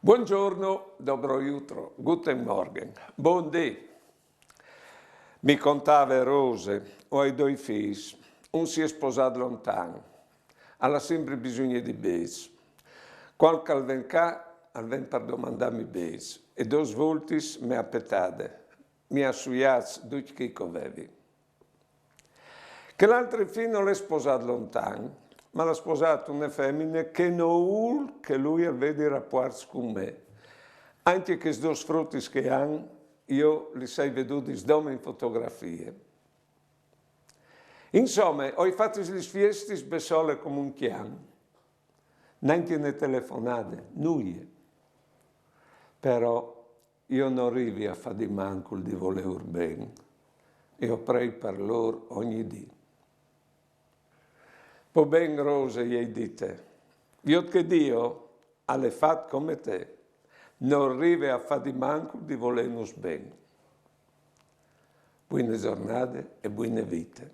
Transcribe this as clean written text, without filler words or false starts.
Buongiorno, dobro jutro, guten Morgen, buon dì. Mi contava Rose, ho i due figli, un si è sposato lontano, ha sempre bisogno di besi. Qualche al ven per domandarmi besi, e due voltis mi appetate, mi ha suiato due chi covevi. Che l'altro figlio l'è sposato lontano, ma l'ha sposato una femmina che non vuole che lui veda i rapporti con me. Anche che due frutti che hanno, io li sei veduti in fotografie. Insomma, ho fatto le fieste besole come un chiamo, neanche ne telefonate, nulla. Però io non arrivo a fare di manco di voler bene, e ho prego per loro ogni giorno. Poi ben Rose gli dite, io che Dio ha fatto come te, non arriva a fare di manco di volernos bene. Buone giornate e buone vite.